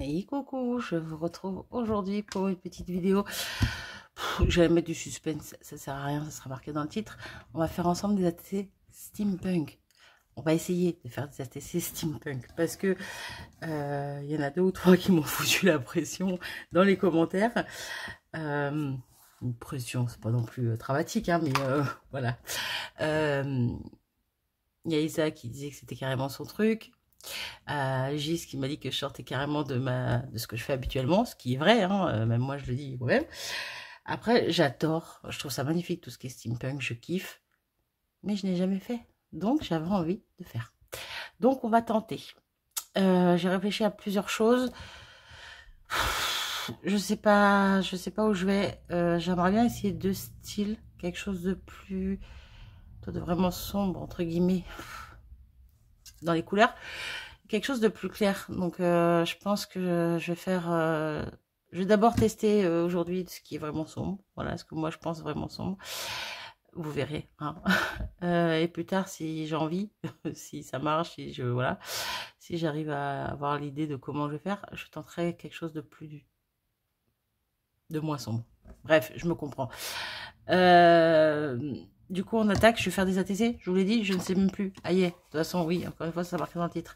Et coucou, je vous retrouve aujourd'hui pour une petite vidéo. J'allais mettre du suspense, ça sert à rien, ça sera marqué dans le titre. On va faire ensemble des ATC steampunk. On va essayer de faire des ATC steampunk parce que y en a 2 ou 3 qui m'ont foutu la pression dans les commentaires. Une pression, c'est pas non plus dramatique, hein, mais voilà. Il y a Isa qui disait que c'était carrément son truc. Gis qui m'a dit que je sortais carrément de ce que je fais habituellement, ce qui est vrai, hein, même moi je le dis moi-même. Après, j'adore, je trouve ça magnifique tout ce qui est steampunk, je kiffe, mais je n'ai jamais fait, donc j'avais envie de faire. Donc on va tenter. J'ai réfléchi à plusieurs choses. Je sais pas où je vais. J'aimerais bien essayer 2 styles, quelque chose de plus, de vraiment sombre entre guillemets dans les couleurs, quelque chose de plus clair. Donc je pense que je vais faire je vais d'abord tester aujourd'hui ce qui est vraiment sombre, voilà ce que moi je pense vraiment sombre, vous verrez, hein. Et plus tard si j'ai envie si ça marche, si j'arrive à avoir l'idée de comment je vais faire, je tenterai quelque chose de moins sombre. Bref, je me comprends. Du coup, on attaque. Je vais faire des ATC. Je vous l'ai dit, je ne sais même plus. Ah, yeah. De toute façon, oui, encore une fois, ça marqué dans le titre.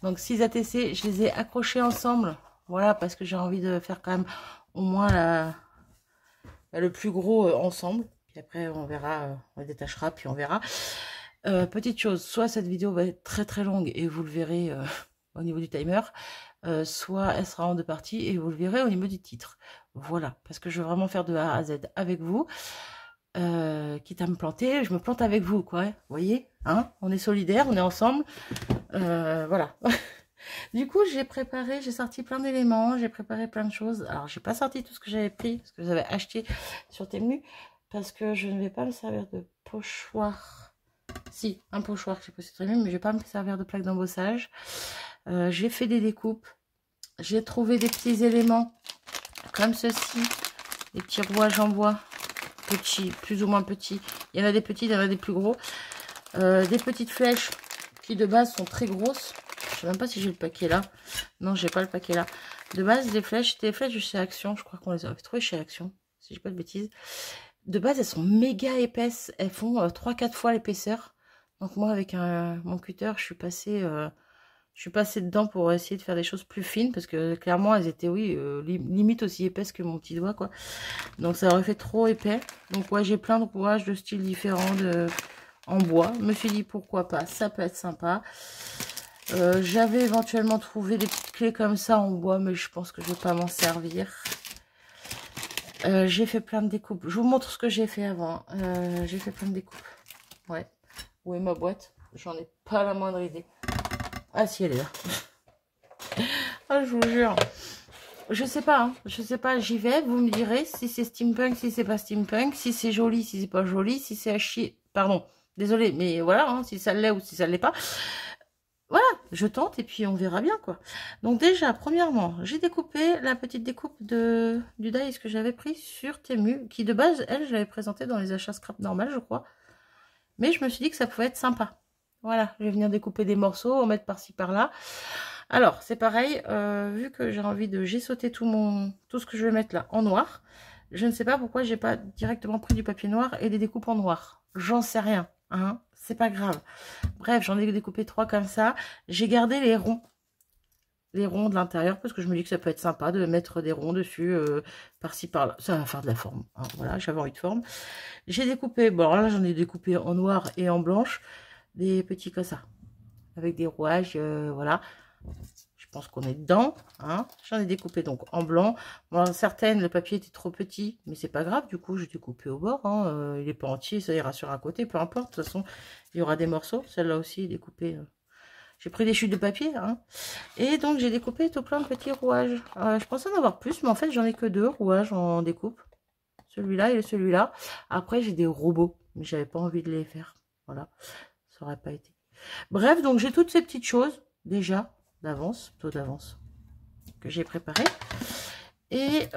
Donc, 6 ATC, je les ai accrochés ensemble. Voilà, parce que j'ai envie de faire quand même au moins le plus gros ensemble. Puis après, on verra, on les détachera, puis on verra. Petite chose, soit cette vidéo va être très très longue et vous le verrez au niveau du timer, soit elle sera en 2 parties et vous le verrez au niveau du titre. Voilà, parce que je veux vraiment faire de A à Z avec vous. Quitte à me planter, je me plante avec vous, quoi. Vous voyez, hein, on est solidaires, on est ensemble. Voilà. Du coup, j'ai sorti plein d'éléments, j'ai préparé plein de choses. Alors, j'ai pas sorti tout ce que j'avais pris, ce que j'avais acheté sur Temu, parce que je ne vais pas me servir de pochoir. Si, un pochoir que j'ai posé sur Temu, mais je vais pas me servir de plaque d'embossage. J'ai fait des découpes. J'ai trouvé des petits éléments comme ceci, des petits rouages en bois. Petits, plus ou moins petits. Il y en a des petits, il y en a des plus gros. Des petites flèches qui de base sont très grosses. Je sais même pas si j'ai le paquet là. Non, j'ai pas le paquet là. De base, des flèches, c'était des flèches de chez Action. Je crois qu'on les avait trouvées chez Action, si j'ai pas de bêtises. De base, elles sont méga épaisses. Elles font 3-4 fois l'épaisseur. Donc moi, avec mon cutter, je suis passée dedans pour essayer de faire des choses plus fines, parce que clairement elles étaient, oui, limite aussi épaisses que mon petit doigt, quoi. Donc ça aurait fait trop épais. Donc ouais, j'ai plein de rouages de styles différents en bois. Je me suis dit pourquoi pas, ça peut être sympa. J'avais éventuellement trouvé des petites clés comme ça en bois, mais je pense que je vais pas m'en servir. J'ai fait plein de découpes. Je vous montre ce que j'ai fait avant. J'ai fait plein de découpes. Ouais. Où est ma boîte? J'en ai pas la moindre idée. Ah si, elle est là. Ah, je vous jure. Je sais pas, hein. Je sais pas, j'y vais. Vous me direz si c'est steampunk, si c'est pas steampunk, si c'est joli, si c'est pas joli, si c'est à chier. Pardon, désolé, mais voilà, hein, si ça l'est ou si ça l'est pas. Voilà, je tente et puis on verra bien, quoi. Donc déjà, premièrement, j'ai découpé la petite découpe du dice que j'avais pris sur Temu, qui de base, elle, je l'avais présentée dans les achats scrap normal, je crois. Mais je me suis dit que ça pouvait être sympa. Voilà, je vais venir découper des morceaux, en mettre par-ci par-là. Alors, c'est pareil, vu que j'ai sauté tout ce que je vais mettre là en noir. Je ne sais pas pourquoi j'ai pas directement pris du papier noir et des découpes en noir. J'en sais rien, hein, c'est pas grave. Bref, j'en ai découpé 3 comme ça. J'ai gardé les ronds de l'intérieur, parce que je me dis que ça peut être sympa de mettre des ronds dessus, par-ci par-là. Ça va faire de la forme, hein, voilà, j'avais envie de forme. J'ai découpé, bon alors là j'en ai découpé en noir et en blanche, des petits comme ça, avec des rouages, voilà. Je pense qu'on est dedans, hein. J'en ai découpé donc en blanc. Bon, certaines, le papier était trop petit, mais c'est pas grave, du coup j'ai découpé au bord, hein. Il est pas entier, ça ira sur un côté, peu importe, de toute façon il y aura des morceaux. Celle-là aussi est découpée. J'ai pris des chutes de papier, hein. Et donc j'ai découpé tout plein de petits rouages. Je pensais en avoir plus, mais en fait j'en ai que 2 rouages en découpe. Celui-là et celui-là. Après j'ai des robots, mais j'avais pas envie de les faire. Voilà, ça aurait pas été. Bref, donc j'ai toutes ces petites choses déjà d'avance, plutôt d'avance, que j'ai préparé. Et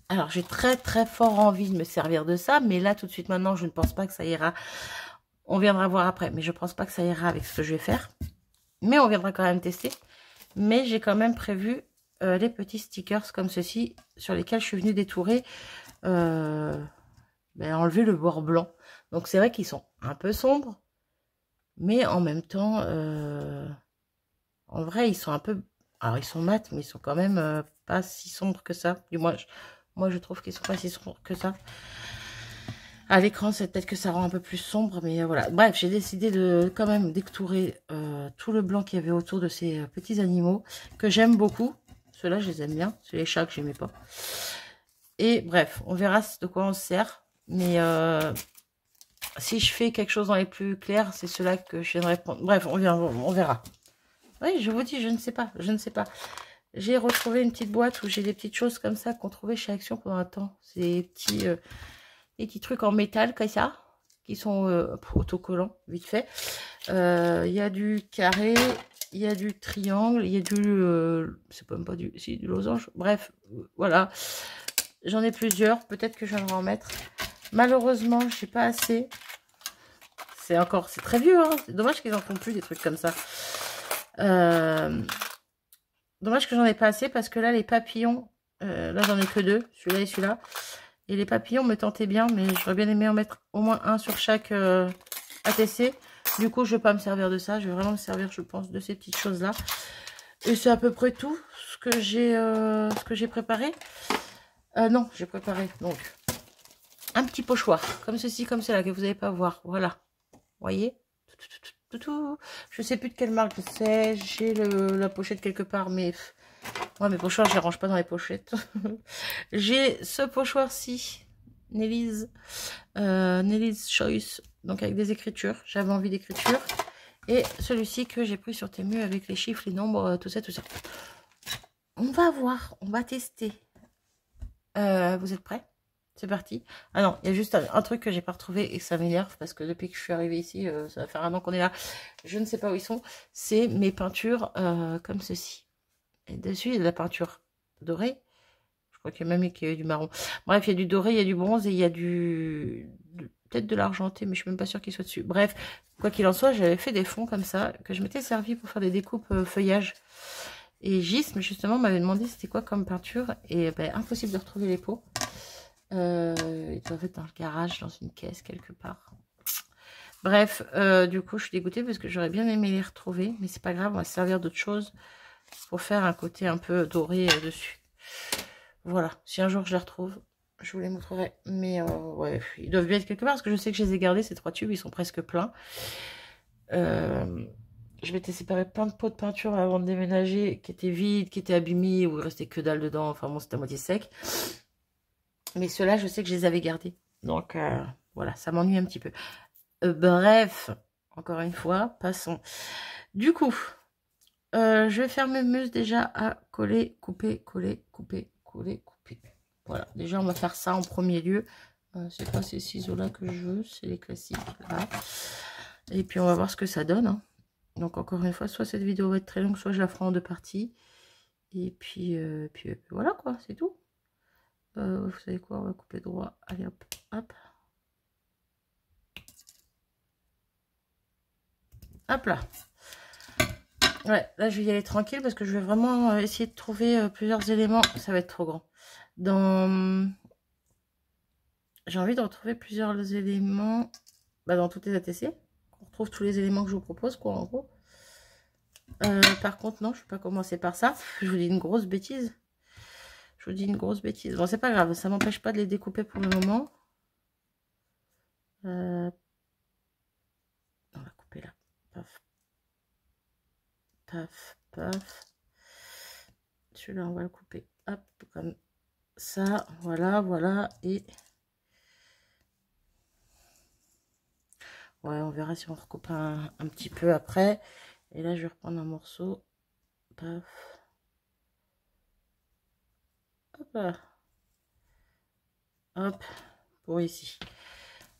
alors j'ai très très fort envie de me servir de ça, mais là tout de suite maintenant je ne pense pas que ça ira. On viendra voir après, mais je pense pas que ça ira avec ce que je vais faire. Mais on viendra quand même tester. Mais j'ai quand même prévu les petits stickers comme ceci, sur lesquels je suis venue détourer, enlever le bord blanc. Donc c'est vrai qu'ils sont un peu sombres, mais en même temps, en vrai, ils sont un peu... Alors, ils sont mat, mais ils sont quand même pas si sombres que ça. Du moins, moi, je trouve qu'ils sont pas si sombres que ça. À l'écran, c'est peut-être que ça rend un peu plus sombre, mais voilà. Bref, j'ai décidé de quand même détourer tout le blanc qu'il y avait autour de ces petits animaux que j'aime beaucoup. Ceux-là, je les aime bien. C'est les chats que j'aimais pas. Et bref, on verra de quoi on se sert. Mais si je fais quelque chose dans les plus clairs, c'est ceux-là que je viendrai prendre. Bref, on verra. Oui, je vous dis, je ne sais pas. Je ne sais pas. J'ai retrouvé une petite boîte où j'ai des petites choses comme ça qu'on trouvait chez Action pendant un temps. C'est des petits trucs en métal comme ça, qui sont autocollants, vite fait. Il y a du carré, il y a du triangle, il y a du... c'est même pas du... Si, du losange. Bref, voilà. J'en ai plusieurs. Peut-être que je vais en mettre. Malheureusement, je n'ai pas assez. C'est très vieux, hein. C'est dommage qu'ils en font plus des trucs comme ça. Dommage que j'en ai pas assez parce que là, les papillons, là, j'en ai que deux, celui-là et celui-là. Et les papillons me tentaient bien, mais j'aurais bien aimé en mettre au moins un sur chaque ATC. Du coup, je vais pas me servir de ça. Je vais vraiment me servir, je pense, de ces petites choses-là. Et c'est à peu près tout ce que j'ai préparé. Non, j'ai préparé, donc, un petit pochoir, comme ceci, comme cela, que vous n'allez pas voir. Voilà. Vous voyez ? Je sais plus de quelle marque c'est. J'ai la pochette quelque part, mais moi mes pochoirs je les range pas dans les pochettes. J'ai ce pochoir-ci, Nelly's Choice, donc avec des écritures. J'avais envie d'écriture. Et celui-ci que j'ai pris sur Temu avec les chiffres, les nombres, tout ça, tout ça. On va voir, on va tester. Vous êtes prêts ? C'est parti. Ah non, il y a juste un truc que j'ai pas retrouvé et ça m'énerve parce que depuis que je suis arrivée ici, ça va faire un an qu'on est là. Je ne sais pas où ils sont. C'est mes peintures comme ceci. Et dessus, il y a de la peinture dorée. Je crois qu'il y a même du marron. Bref, il y a du doré, il y a du bronze et il y a peut-être de l'argenté, mais je suis même pas sûre qu'il soit dessus. Bref, quoi qu'il en soit, j'avais fait des fonds comme ça que je m'étais servi pour faire des découpes feuillage. Et Gisme, justement, m'avait demandé c'était quoi comme peinture. Et ben, impossible de retrouver les pots. Ils doivent être dans le garage, dans une caisse quelque part. Bref, du coup, je suis dégoûtée parce que j'aurais bien aimé les retrouver. Mais c'est pas grave, on va se servir d'autre chose pour faire un côté un peu doré dessus. Voilà, si un jour je les retrouve, je vous les montrerai. Mais ouais, ils doivent bien être quelque part parce que je sais que je les ai gardés, ces 3 tubes, ils sont presque pleins. Je m'étais séparé plein de pots de peinture avant de déménager, qui étaient vides, qui étaient abîmés, où il restait que dalle dedans. Enfin bon, c'était à moitié sec. Mais ceux-là, je sais que je les avais gardés. Donc, voilà, ça m'ennuie un petit peu. Bref, encore une fois, passons. Du coup, je vais faire mes muses déjà à coller, couper, coller, couper, coller, couper. Voilà, déjà, on va faire ça en premier lieu. C'est pas ces ciseaux-là que je veux, c'est les classiques, là. Et puis, on va voir ce que ça donne. Hein. Donc, encore une fois, soit cette vidéo va être très longue, soit je la ferai en 2 parties. Et puis voilà, quoi, c'est tout. Vous savez quoi, on va couper droit. Allez, hop, hop. Hop là. Ouais, là, je vais y aller tranquille parce que je vais vraiment essayer de trouver plusieurs éléments. Ça va être trop grand. J'ai envie de retrouver plusieurs éléments dans toutes les ATC. On retrouve tous les éléments que je vous propose, quoi, en gros. Par contre, non, je ne vais pas commencer par ça. Je vous dis une grosse bêtise. Bon, c'est pas grave, ça m'empêche pas de les découper pour le moment. On va couper là. Paf. Paf, paf. Celui-là, on va le couper. Hop, comme ça. Voilà, voilà. Et... ouais, on verra si on recoupe un petit peu après. Et là, je vais reprendre un morceau. Paf. Hop là. Hop, pour ici.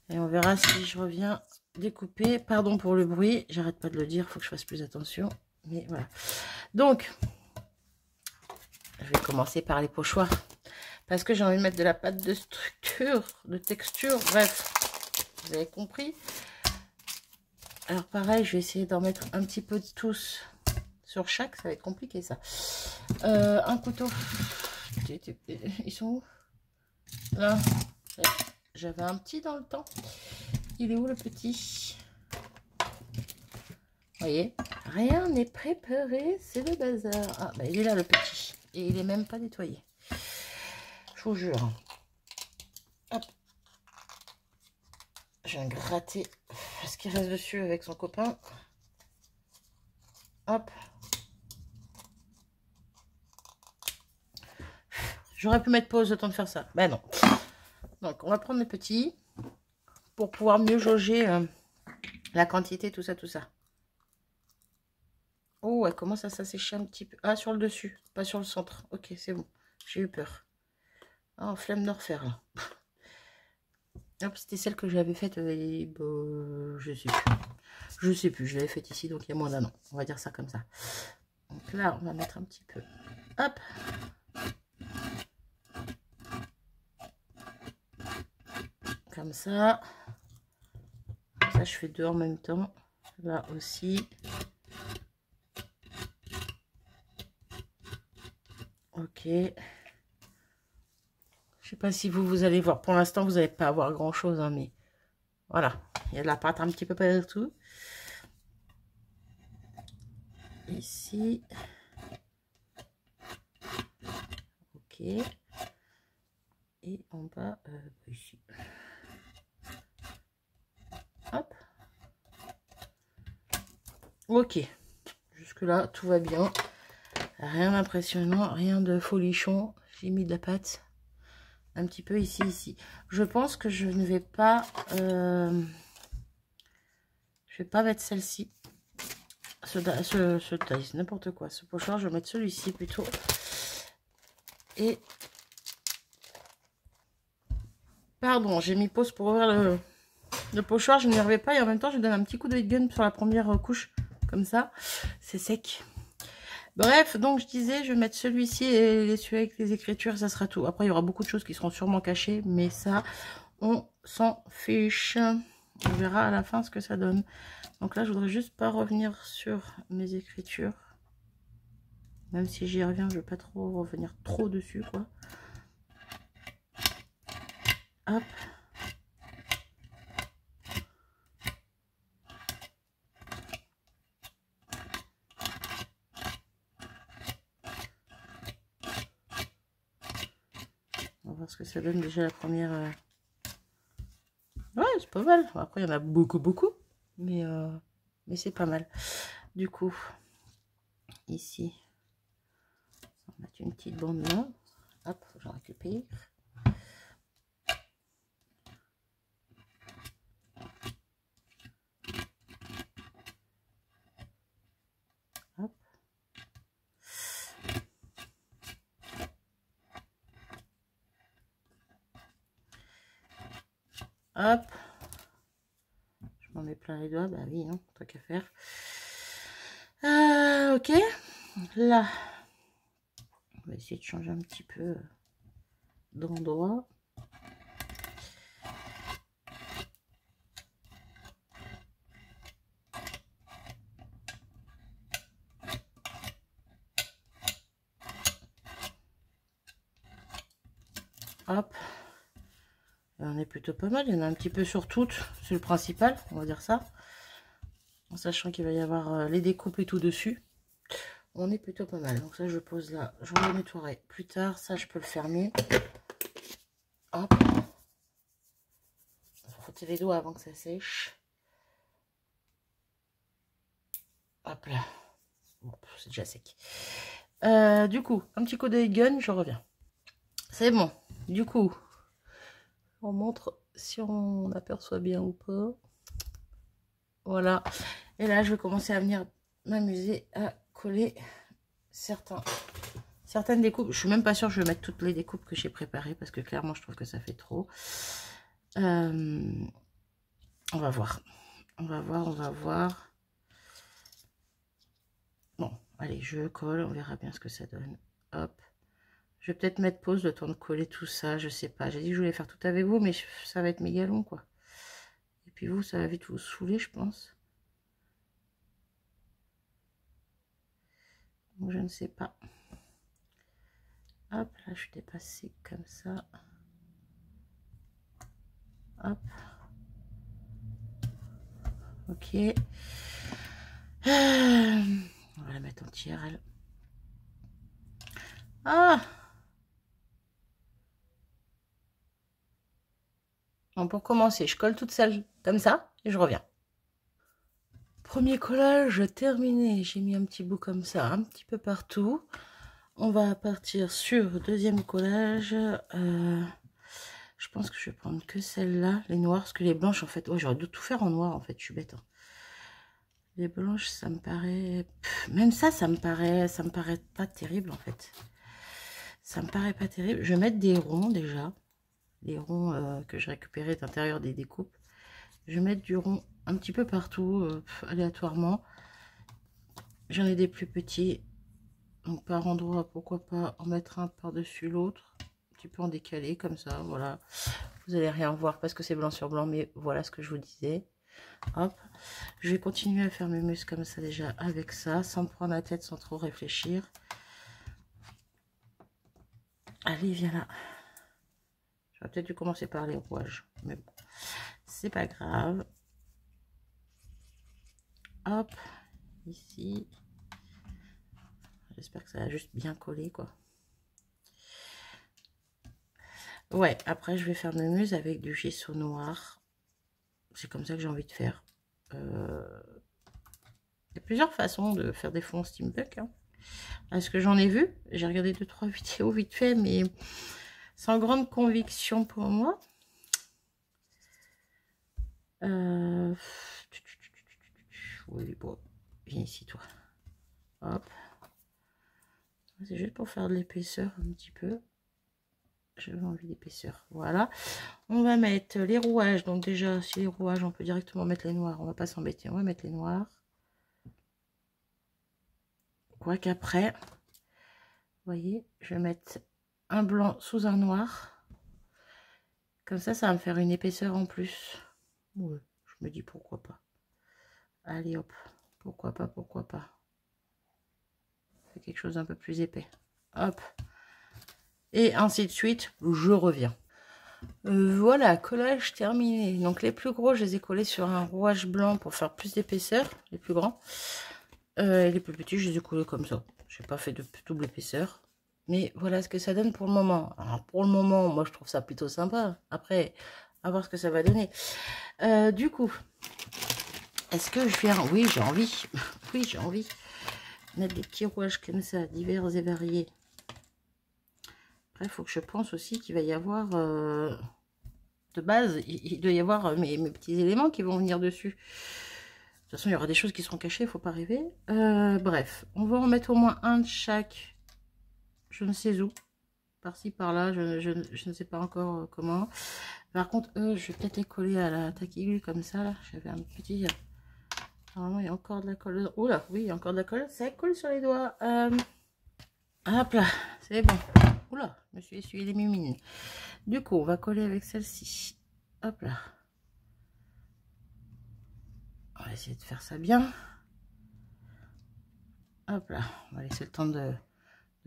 Et on verra si je reviens découper. Pardon pour le bruit, j'arrête pas de le dire, il faut que je fasse plus attention. Mais voilà. Donc, je vais commencer par les pochoirs. Parce que j'ai envie de mettre de la pâte de structure, de texture, bref. Vous avez compris. Alors pareil, je vais essayer d'en mettre un petit peu de tous sur chaque, ça va être compliqué ça. Un couteau. Ils sont où? Là. J'avais un petit dans le temps. Il est où le petit? Vous voyez, rien n'est préparé, c'est le bazar. Ah, bah il est là le petit. Et il est même pas nettoyé. Je vous jure. Hop. Je viens gratter ce qui reste dessus avec son copain. Hop. J'aurais pu mettre pause le temps de faire ça. Ben non. Donc, on va prendre les petits pour pouvoir mieux jauger la quantité, tout ça, tout ça. Oh, elle commence à s'assécher un petit peu. Ah, sur le dessus, pas sur le centre. Ok, c'est bon. J'ai eu peur. Ah, flemme de refaire, là. Hop, c'était celle que j'avais faite, je sais plus. Je sais plus, je l'avais faite ici, donc il y a moins d'un an. On va dire ça comme ça. Donc là, on va mettre un petit peu. Hop. Comme ça. Comme ça, je fais deux en même temps. Là aussi. Ok. Je sais pas si vous allez voir. Pour l'instant, vous n'allez pas avoir grand chose, hein, mais voilà. Il y a de la pâte un petit peu partout. Ici. Ok. Et en bas, ici. Hop. Ok. Jusque là, tout va bien. Rien d'impressionnant, rien de folichon. J'ai mis de la pâte. Un petit peu ici, ici. Je pense que je ne vais pas... je vais pas mettre celle-ci. Ce taille, n'importe quoi. Ce pochoir, je vais mettre celui-ci plutôt. Et... Pardon, j'ai mis pause pour ouvrir le pochoir. Je n'y arrivais pas. Et en même temps, je donne un petit coup de heat gun sur la première couche. Comme ça. C'est sec. Bref, donc je disais, je vais mettre celui-ci et celui avec les écritures, ça sera tout. Après, il y aura beaucoup de choses qui seront sûrement cachées, mais ça, on s'en fiche. On verra à la fin ce que ça donne. Donc là, je voudrais juste pas revenir sur mes écritures. Même si j'y reviens, je ne vais pas trop revenir trop dessus, quoi. Hop. On va voir ce que ça donne déjà la première. Ouais, c'est pas mal. Après, il y en a beaucoup, beaucoup. Mais c'est pas mal. Du coup, ici, on va mettre une petite bande là. Hop, je récupère. Hop. Hop. Je m'en mets plein les doigts. Bah oui, hein, tant qu'à faire. Ok. Là, on va essayer de changer un petit peu d'endroit. Hop. On est plutôt pas mal. Il y en a un petit peu sur toutes. C'est le principal, on va dire ça. En sachant qu'il va y avoir les découpes et tout dessus. On est plutôt pas mal. Donc ça, je pose là. Je le nettoierai plus tard. Ça, je peux le fermer. Hop. Frotter les doigts avant que ça sèche. Hop là. Bon, c'est déjà sec. Du coup, un petit coup de gun, je reviens. C'est bon. Du coup, on montre si on aperçoit bien ou pas. Voilà. Et là, je vais commencer à venir m'amuser à coller certaines découpes. Je suis même pas sûre que je vais mettre toutes les découpes que j'ai préparées parce que clairement, je trouve que ça fait trop. On va voir. On va voir, on va voir. Bon, allez, je colle. On verra bien ce que ça donne. Hop. Je vais peut-être mettre pause le temps de coller tout ça. Je sais pas. J'ai dit que je voulais faire tout avec vous, mais ça va être méga long, quoi. Et puis vous, ça va vite vous saouler, je pense. je ne sais pas. Hop, là je suis dépassée comme ça. Hop. Ok. On va la mettre en TRL. Ah! Bon, pour commencer, je colle toute seule comme ça et je reviens. Premier collage terminé. J'ai mis un petit bout comme ça, un petit peu partout. On va partir sur deuxième collage. Je pense que je vais prendre que celle-là, les noires, parce que les blanches, en fait, ouais, j'aurais dû tout faire en noir, en fait, je suis bête. Hein. Les blanches, ça me paraît... même ça me paraît pas terrible, en fait. Ça me paraît pas terrible. Je vais mettre des ronds, déjà. Des ronds que j'ai récupérés de l'intérieur des découpes. Je vais mettre du rond un petit peu partout, aléatoirement. J'en ai des plus petits. Donc, par endroit, pourquoi pas en mettre un par-dessus l'autre. Un petit peu en décalé, comme ça, voilà. Vous allez rien voir parce que c'est blanc sur blanc, mais voilà ce que je vous disais. Hop, je vais continuer à faire mes muscles comme ça déjà avec ça, sans me prendre la tête, sans trop réfléchir. Allez, viens là. J'aurais peut-être dû commencer par les rouages, mais bon, c'est pas grave. Hop, ici. J'espère que ça va juste bien coller, quoi. Ouais, après je vais faire mes muses avec du gesso noir. C'est comme ça que j'ai envie de faire. Il y a plusieurs façons de faire des fonds steampunk. Hein. Est-ce que j'en ai vu? J'ai regardé 2-3 vidéos vite fait, mais sans grande conviction pour moi. Oui, bon, viens ici, toi. Hop. C'est juste pour faire de l'épaisseur un petit peu. J'avais envie d'épaisseur. Voilà. On va mettre les rouages. Donc déjà, si les rouages, on peut directement mettre les noirs. On va pas s'embêter. On va mettre les noirs. Quoiqu'après, vous voyez, je vais mettre un blanc sous un noir. Comme ça va me faire une épaisseur en plus. Ouais, je me dis pourquoi pas. Allez hop, pourquoi pas, pourquoi pas. Fait quelque chose d'un peu plus épais. Hop. Et ainsi de suite, je reviens. Voilà, collage terminé. Donc les plus gros, je les ai collés sur un rouage blanc pour faire plus d'épaisseur, les plus grands. Et les plus petits, je les ai collés comme ça. Je n'ai pas fait de double épaisseur. Mais voilà ce que ça donne pour le moment. Alors pour le moment, moi je trouve ça plutôt sympa. Après, à voir ce que ça va donner. Du coup, est-ce que je viens... Oui, j'ai envie. Oui, j'ai envie. Mettre des petits rouages comme ça, divers et variés. Après, il faut que je pense aussi qu'il va y avoir... de base, il doit y avoir mes petits éléments qui vont venir dessus. De toute façon, il y aura des choses qui seront cachées, il ne faut pas rêver. Bref, on va en mettre au moins un de chaque. Je ne sais où. Par-ci, par-là, je ne sais pas encore comment. Par contre, je vais peut-être les coller à la taquille comme ça. Là, j'avais un petit... Normalement, il y a encore de la colle. Oh là, oui, il y a encore de la colle. Ça colle sur les doigts. Hop là, c'est bon. Oula, je me suis essuyé les mimines. Du coup, on va coller avec celle-ci. Hop là. On va essayer de faire ça bien. Hop là, on va laisser le temps de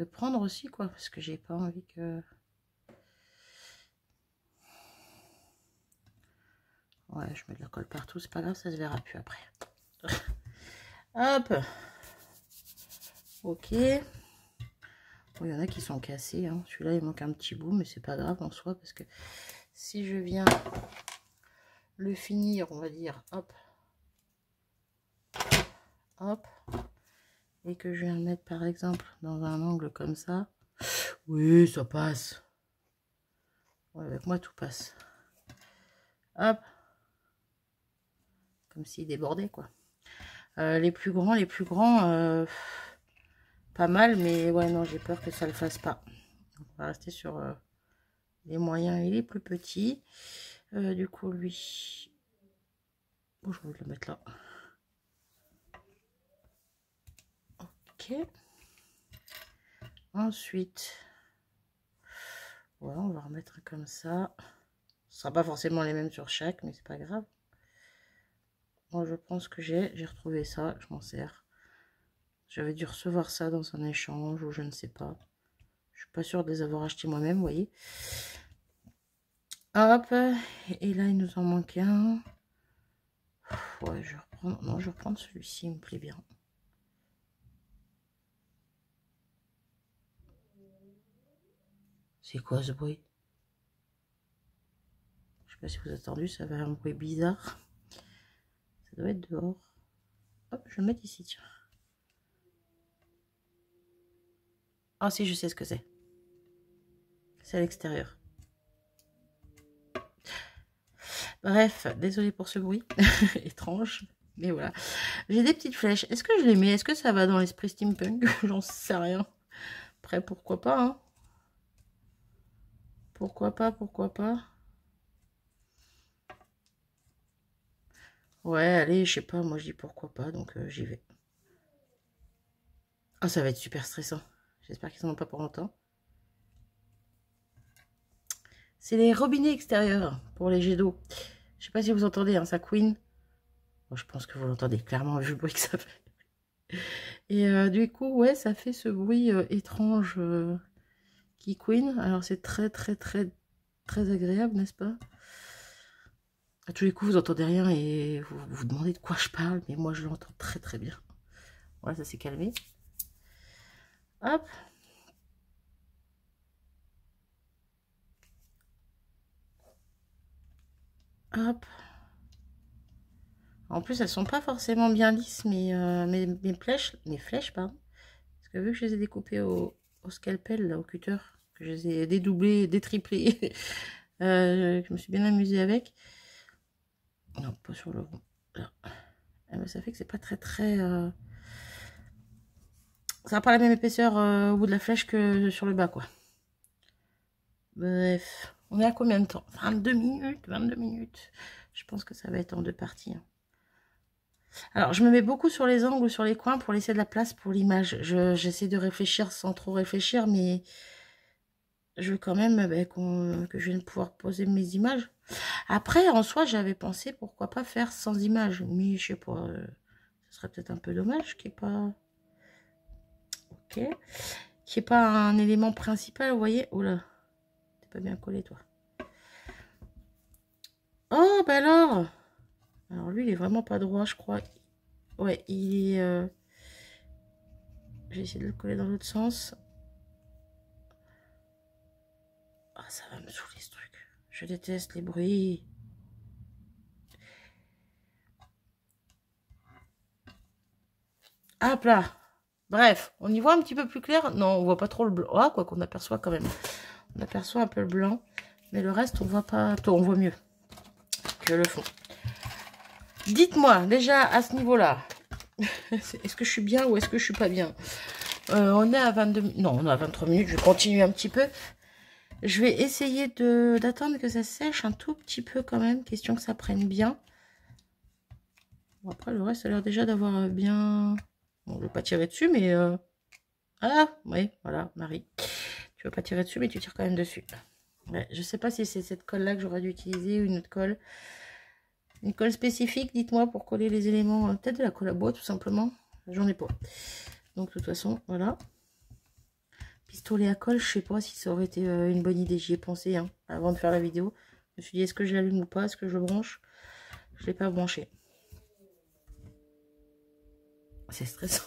prendre aussi, quoi, parce que j'ai pas envie que... Ouais, je mets de la colle partout, c'est pas grave, ça se verra plus après. Hop. Ok. Bon, il y en a qui sont cassés, hein. Celui-là, il manque un petit bout, mais c'est pas grave en soi, parce que si je viens le finir, on va dire, hop, hop, et que je viens le mettre par exemple dans un angle comme ça, oui, ça passe. Ouais, avec moi, tout passe. Hop, comme s'il débordait, quoi. Les plus grands, pas mal, mais ouais, non, j'ai peur que ça le fasse pas. Donc, on va rester sur les moyens et les plus petits. Du coup, lui, bon, je vais le mettre là. Ok. Ensuite, voilà, on va remettre comme ça. Ce sera pas forcément les mêmes sur chaque, mais c'est pas grave. Moi, je pense que j'ai retrouvé ça, je m'en sers. J'avais dû recevoir ça dans un échange ou je ne sais pas. Je suis pas sûre de les avoir achetés moi-même, vous voyez. Hop, et là il nous en manque un. Ouais, je vais reprendre. Non, je vais reprendre celui-ci, il me plaît bien. C'est quoi ce bruit? Je sais pas si vous avez entendu, ça va un bruit bizarre. Ça doit être dehors. Hop, je vais le mettre ici, tiens. Ah si, je sais ce que c'est. C'est à l'extérieur. Bref, désolée pour ce bruit étrange, mais voilà. J'ai des petites flèches. Est-ce que je les mets? Est-ce que ça va dans l'esprit steampunk? J'en sais rien. Après, pourquoi pas, hein? Pourquoi pas, pourquoi pas? Ouais, allez, je sais pas, moi je dis pourquoi pas, donc j'y vais. Ah, ça va être super stressant. J'espère qu'ils n'en ont pas pour longtemps. C'est les robinets extérieurs pour les jets d'eau. Je sais pas si vous entendez, hein, ça couine. Bon, je pense que vous l'entendez clairement vu le bruit que ça fait. Et du coup, ouais, ça fait ce bruit étrange qui couine. Alors c'est très agréable, n'est-ce pas? À tous les coups, vous entendez rien et vous vous demandez de quoi je parle, mais moi je l'entends très bien. Voilà, ça s'est calmé. Hop. Hop. En plus, elles sont pas forcément bien lisses, mais mes flèches, pardon. Parce que vu que je les ai découpées au scalpel, là, au cutter, que je les ai dédoublées, détriplées, je me suis bien amusée avec. Non, pas sur le rond. Là. Eh ben, ça fait que c'est pas très... Ça n'a pas la même épaisseur au bout de la flèche que sur le bas, quoi. Bref. On est à combien de temps? 22 minutes, 22 minutes. Je pense que ça va être en 2 parties. Hein. Alors, je me mets beaucoup sur les angles ou sur les coins pour laisser de la place pour l'image. J'essaie de réfléchir sans trop réfléchir, mais je veux quand même que je vienne pouvoir poser mes images. Après, en soi, j'avais pensé, pourquoi pas faire sans images. Mais je sais pas, ce serait peut-être un peu dommage qu'il n'y ait pas... Ok. Qu'il n'y ait pas un élément principal, vous voyez. Oula, t'es pas bien collé, toi. Oh, bah alors... Alors lui, il est vraiment pas droit, je crois. Ouais, il est... Je vais essayer de le coller dans l'autre sens. Ah, ça va me saouler ce truc. Je déteste les bruits. Hop là. Bref, on y voit un petit peu plus clair. Non, on voit pas trop le blanc. Ah, quoi qu'on aperçoit quand même. On aperçoit un peu le blanc. Mais le reste, on voit pas... On voit mieux que le fond. Dites-moi, déjà, à ce niveau-là, est-ce que je suis bien ou est-ce que je suis pas bien? On est à 22 minutes. Non, on est à 23 minutes. Je vais continuer un petit peu. Je vais essayer d'attendre que ça sèche un tout petit peu quand même. Question que ça prenne bien. Bon, après, le reste a l'air déjà d'avoir bien... Bon, je ne vais pas tirer dessus, mais... Ah, oui, voilà, Marie. Tu ne veux pas tirer dessus, mais tu tires quand même dessus. Ouais, je ne sais pas si c'est cette colle-là que j'aurais dû utiliser ou une autre colle. Une colle spécifique, dites-moi, pour coller les éléments. Peut-être de la colle à bois, tout simplement. J'en ai pas. Donc, de toute façon, voilà. Pistolet à colle, je sais pas si ça aurait été une bonne idée. J'y ai pensé hein, avant de faire la vidéo. Je me suis dit, est-ce que je l'allume ou pas? Est-ce que je le branche? Je ne l'ai pas branché. C'est stressant.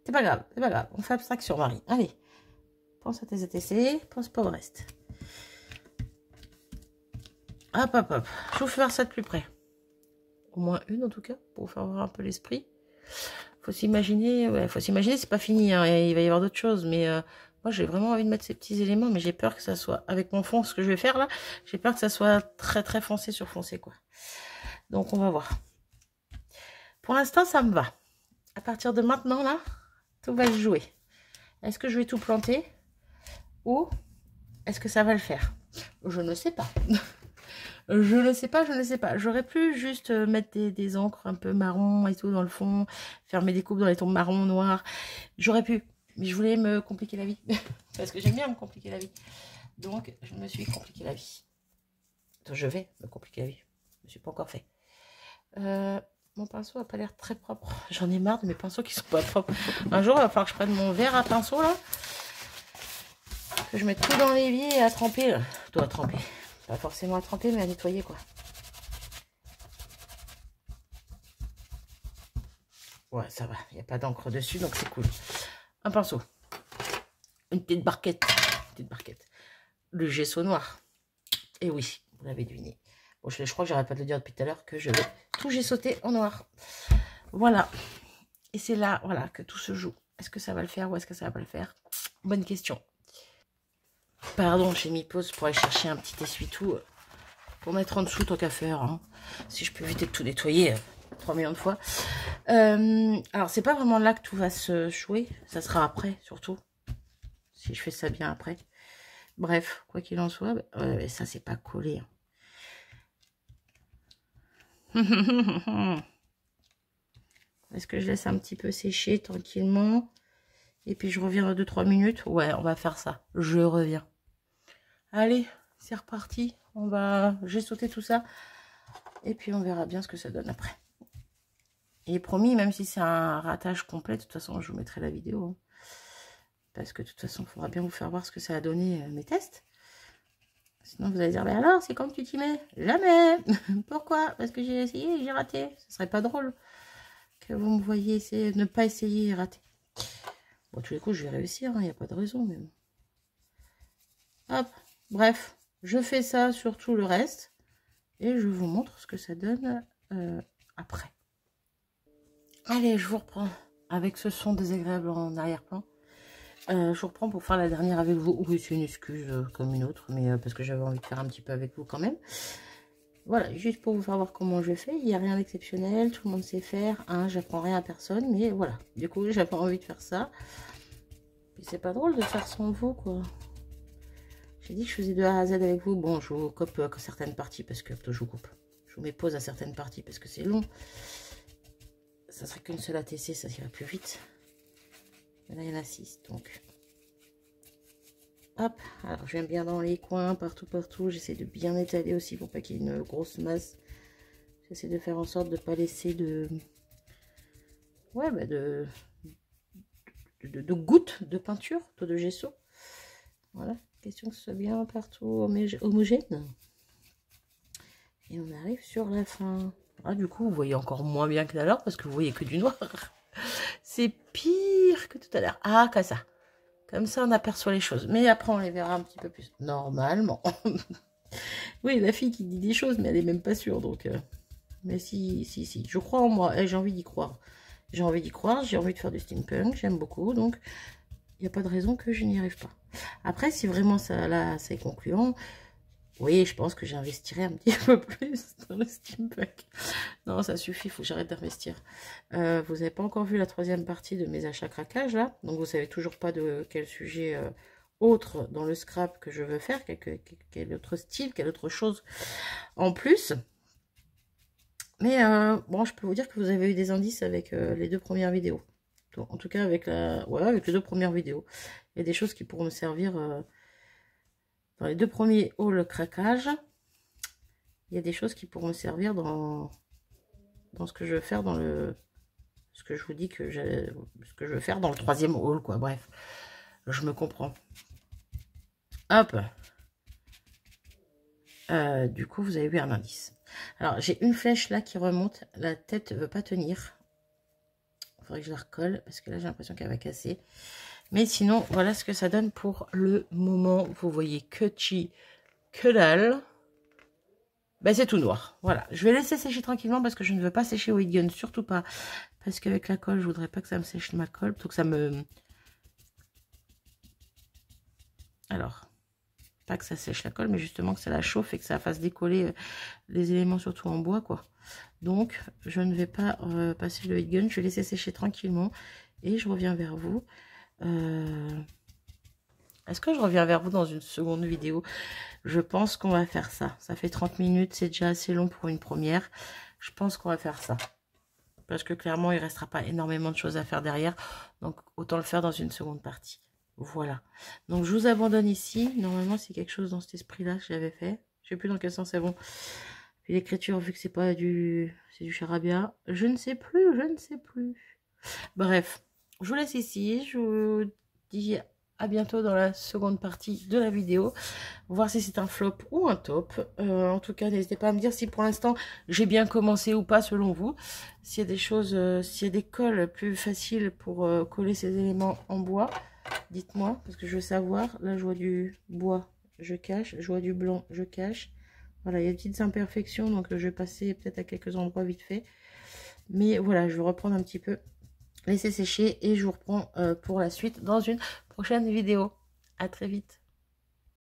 C'est pas grave, c'est pas grave. On fait abstraction, Marie. Allez, pense à tes ATC, pense pas au reste. Hop, hop, hop. Je vous fais voir ça de plus près. Au moins une, en tout cas, pour vous faire voir un peu l'esprit. Faut s'imaginer, ouais, faut s'imaginer, c'est pas fini. Hein, il va y avoir d'autres choses, mais moi, j'ai vraiment envie de mettre ces petits éléments, mais j'ai peur que ça soit, avec mon fond, ce que je vais faire là, j'ai peur que ça soit très foncé sur foncé, quoi. Donc, on va voir. Pour l'instant, ça me va. À partir de maintenant, là, tout va se jouer. Est-ce que je vais tout planter ou est-ce que ça va le faire? Je ne sais pas. Je ne sais pas. J'aurais pu juste mettre des encres un peu marron et tout dans le fond, faire mes découpes dans les tons marron, noir. J'aurais pu, mais je voulais me compliquer la vie. Parce que j'aime bien me compliquer la vie. Donc, je me suis compliqué la vie. Donc, je vais me compliquer la vie. Je ne me suis pas encore fait. Mon pinceau a pas l'air très propre. J'en ai marre de mes pinceaux qui sont pas propres. Un jour, il va falloir que je prenne mon verre à pinceau, là. Que je mette tout dans l'évier et à tremper. Là. Tout à tremper. Pas forcément à tremper, mais à nettoyer, quoi. Ouais, ça va. Il n'y a pas d'encre dessus, donc c'est cool. Un pinceau. Une petite barquette. Une petite barquette. Le gesso noir. Et oui, vous l'avez deviné. Bon, je crois que j'arrête pas de le dire depuis tout à l'heure que je vais tout gessoter en noir. Voilà. Et c'est là, voilà, que tout se joue. Est-ce que ça va le faire ou est-ce que ça va pas le faire? Bonne question. Pardon, j'ai mis pause pour aller chercher un petit essuie-tout pour mettre en dessous tant qu'à faire. Hein. Si je peux éviter de tout nettoyer 3 millions de fois. Alors, c'est pas vraiment là que tout va se jouer. Ça sera après, surtout. Si je fais ça bien après. Bref, quoi qu'il en soit, ça, c'est pas collé. Hein. Est-ce que je laisse un petit peu sécher tranquillement? Et puis je reviens dans 2-3 minutes. Ouais, on va faire ça. Je reviens. Allez, c'est reparti. J'ai sauté tout ça. Et puis on verra bien ce que ça donne après. Et promis, même si c'est un ratage complet, de toute façon, je vous mettrai la vidéo. Hein. Parce que de toute façon, il faudra bien vous faire voir ce que ça a donné mes tests. Sinon, vous allez dire, mais alors, c'est quand que tu t'y mets? Jamais. Pourquoi? Parce que j'ai essayé et j'ai raté. Ce serait pas drôle que vous me voyez essayer, ne pas essayer et rater. Bon, tous les coups, je vais réussir, il n'y a pas de raison. Mais... Hop, bref, je fais ça sur tout le reste. Et je vous montre ce que ça donne après. Allez, je vous reprends avec ce son désagréable en arrière-plan. Je vous reprends pour faire la dernière avec vous. Oui, c'est une excuse comme une autre, mais parce que j'avais envie de faire un petit peu avec vous quand même. Voilà, juste pour vous faire voir comment je fais. Il n'y a rien d'exceptionnel, tout le monde sait faire. Hein, j'apprends rien à personne, mais voilà. Du coup, j'avais envie de faire ça. Puis c'est pas drôle de faire sans vous, quoi. J'ai dit que je faisais de A à Z avec vous. Bon, je vous coupe certaines parties parce que... je vous coupe. Je vous mets pause à certaines parties parce que c'est long. Ça serait qu'une seule ATC, ça ira plus vite. Mais là, il y en a 6, donc... Hop, alors j'aime bien dans les coins, partout. J'essaie de bien étaler aussi pour pas qu'il y ait une grosse masse. J'essaie de faire en sorte de ne pas laisser de... Ouais, bah de gouttes de peinture, de gesso. Voilà, question que ce soit bien partout homogène. Et on arrive sur la fin. Ah, du coup, vous voyez encore moins bien que tout à l'heure parce que vous voyez que du noir. C'est pire que tout à l'heure. Ah, comme ça. Comme ça, on aperçoit les choses. Mais après, on les verra un petit peu plus. Normalement. Oui, la fille qui dit des choses, mais elle est même pas sûre. Donc, mais si. Je crois en moi. Et j'ai envie d'y croire. J'ai envie d'y croire. J'ai envie de faire du steampunk. J'aime beaucoup. Donc, il n'y a pas de raison que je n'y arrive pas. Après, si vraiment ça, là, c'est concluant, oui, je pense que j'investirai un petit peu plus dans le steampunk. Non, ça suffit, il faut que j'arrête d'investir. Vous n'avez pas encore vu la 3e partie de mes achats craquages, là. Donc, vous savez toujours pas de quel sujet autre dans le scrap que je veux faire, quel autre style, quelle autre chose en plus. Mais bon, je peux vous dire que vous avez eu des indices avec les 2 premières vidéos. En tout cas, avec avec les 2 premières vidéos. Il y a des choses qui pourront me servir dans les 2 premiers hauls craquage. Il y a des choses qui pourront me servir dans ce que je veux faire dans le... Ce que je vous dis que ce que je veux faire dans le 3e haul, quoi. Bref, je me comprends. Hop. Du coup, vous avez vu un indice. Alors, j'ai une flèche là qui remonte. La tête ne veut pas tenir. Il faudrait que je la recolle parce que là, j'ai l'impression qu'elle va casser. Mais sinon, voilà ce que ça donne pour le moment. Vous voyez que dalle. Ben, c'est tout noir. Voilà. Je vais laisser sécher tranquillement parce que je ne veux pas sécher au heat gun. Surtout pas. Parce qu'avec la colle, je voudrais pas que ça me sèche ma colle. Plutôt que ça me... Alors, pas que ça sèche la colle, mais justement que ça la chauffe et que ça fasse décoller les éléments, surtout en bois, quoi. Donc, je ne vais pas passer le heat gun. Je vais laisser sécher tranquillement. Et je reviens vers vous. Est-ce que je reviens vers vous dans une seconde vidéo? Je pense qu'on va faire ça. Ça fait 30 minutes, c'est déjà assez long pour une première. Je pense qu'on va faire ça. Parce que clairement, il ne restera pas énormément de choses à faire derrière. Donc, autant le faire dans une seconde partie. Voilà. Donc, je vous abandonne ici. Normalement, c'est quelque chose dans cet esprit-là que j'avais fait. Je ne sais plus dans quel sens c'est bon. Puis l'écriture, vu que c'est pas c'est du charabia, je ne sais plus. Bref, je vous laisse ici. Je vous dis à bientôt dans la seconde partie de la vidéo. Voir si c'est un flop ou un top. En tout cas, n'hésitez pas à me dire si pour l'instant j'ai bien commencé ou pas selon vous. S'il y a des choses, s'il y a des colles plus faciles pour coller ces éléments en bois, dites-moi parce que je veux savoir. Là, je vois du bois, je cache. Je vois du blanc, je cache. Voilà, il y a des petites imperfections, donc je vais passer peut-être à quelques endroits vite fait. Mais voilà, je vais reprendre un petit peu, laisser sécher et je vous reprends pour la suite dans une prochaine vidéo. À très vite.